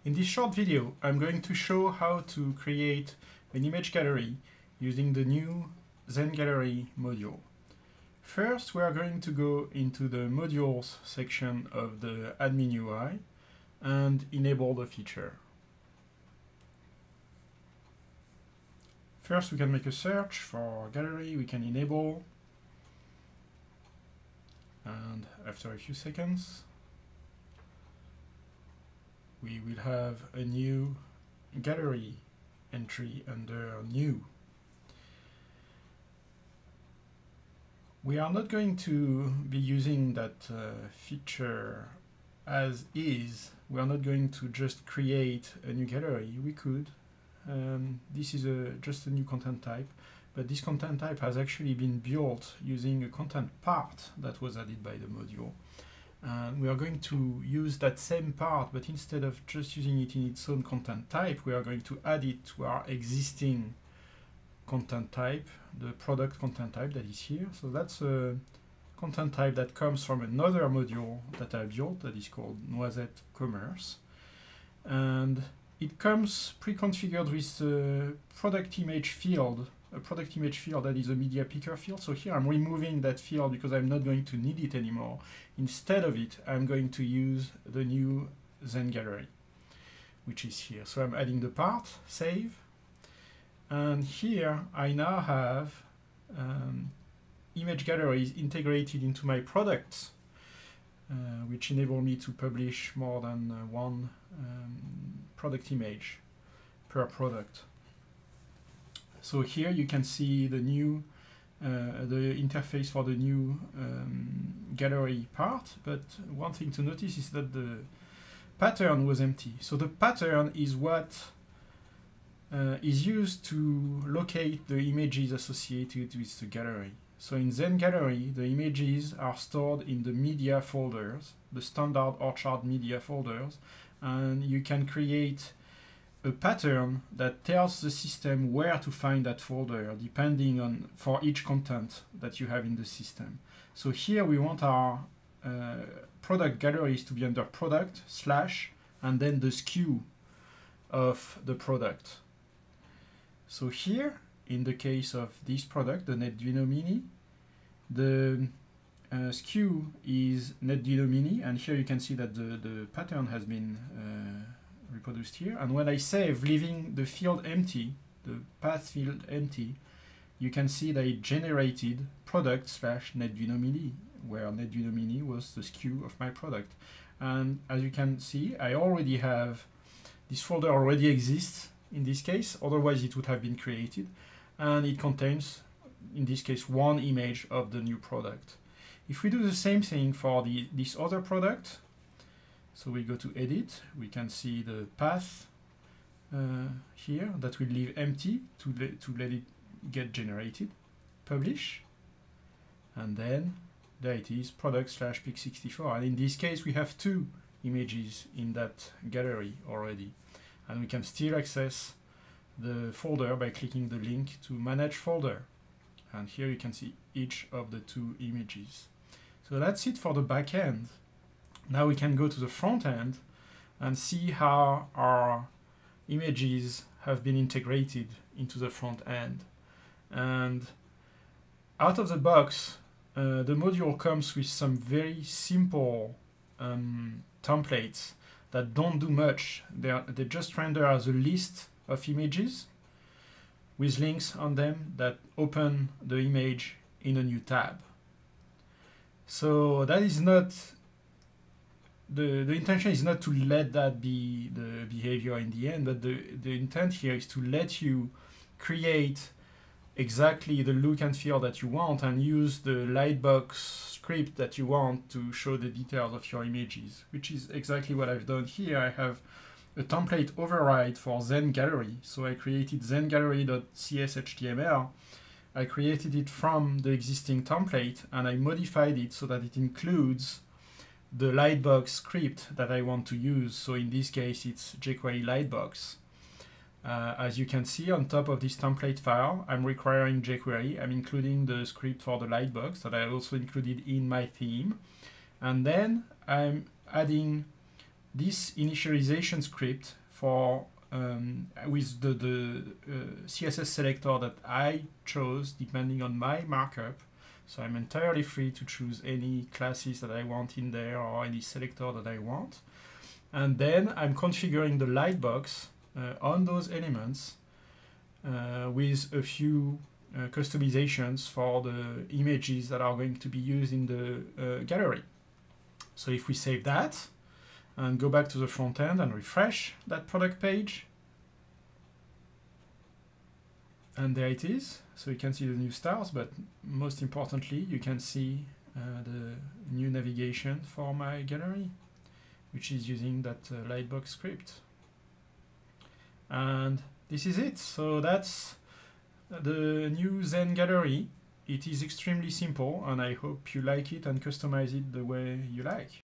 In this short video, I'm going to show how to create an image gallery using the new Zen Gallery module. First, we are going to go into the modules section of the admin UI and enable the feature. First, we can make a search for gallery, we can enable, and after a few seconds, we will have a new gallery entry under new. We are not going to be using that feature as is. We are not going to just create a new gallery. We could. This is just a new content type, but this content type has actually been built using a content part that was added by the module. We are going to use that same part, but instead of just using it in its own content type, we are going to add it to our existing content type, the product content type that is here. So that's a content type that comes from another module that I built that is called Noisette Commerce. And it comes pre-configured with a product image field that is a media picker field. So here I'm removing that field because I'm not going to need it anymore. Instead of it, I'm going to use the new Zen Gallery, which is here. So I'm adding the part, save, and here I now have image galleries integrated into my products, which enable me to publish more than one product image per product. So here you can see the new the interface for the new gallery part, but one thing to notice is that the pattern was empty. So the pattern is what is used to locate the images associated with the gallery. So in Zen Gallery, the images are stored in the media folders, the standard Orchard media folders, and you can create a pattern that tells the system where to find that folder depending on for each content that you have in the system. So here we want our product galleries to be under product / and then the SKU of the product. So here, in the case of this product, the NetDuino Mini, the SKU is NetDuino Mini, and here you can see that the pattern has been reproduced here. And when I save, leaving the field empty, the path field empty, you can see that it generated product / NetDuino Mini, where NetDuino Mini was the SKU of my product. And as you can see, I already have this folder already exists in this case, otherwise it would have been created, and it contains, in this case, one image of the new product. If we do the same thing for this other product, so we go to edit, we can see the path here that will leave empty to let it get generated, publish, and then there it is, product / PIC64. And in this case, we have two images in that gallery already. And we can still access the folder by clicking the link to manage folder. And here you can see each of the two images. So that's it for the back end. Now we can go to the front end and see how our images have been integrated into the front end. And out of the box, the module comes with some very simple templates that don't do much. They just render as a list of images with links on them that open the image in a new tab. So that is not, the intention is not to let that be the behavior in the end, but the intent here is to let you create exactly the look and feel that you want and use the Lightbox script that you want to show the details of your images, which is exactly what I've done here. I have a template override for Zen Gallery. So I created zengallery.cshtml. I created it from the existing template and I modified it so that it includes the Lightbox script that I want to use. So in this case, it's jQuery Lightbox. As you can see on top of this template file, I'm requiring jQuery. I'm including the script for the Lightbox that I also included in my theme. And then I'm adding this initialization script for with the CSS selector that I chose depending on my markup. So I'm entirely free to choose any classes that I want in there or any selector that I want. And then I'm configuring the lightbox on those elements with a few customizations for the images that are going to be used in the gallery. So if we save that and go back to the front end and refresh that product page, and there it is. So you can see the new stars, but most importantly, you can see the new navigation for my gallery, which is using that lightbox script. And this is it. So that's the new Zen gallery. It is extremely simple, and I hope you like it and customize it the way you like.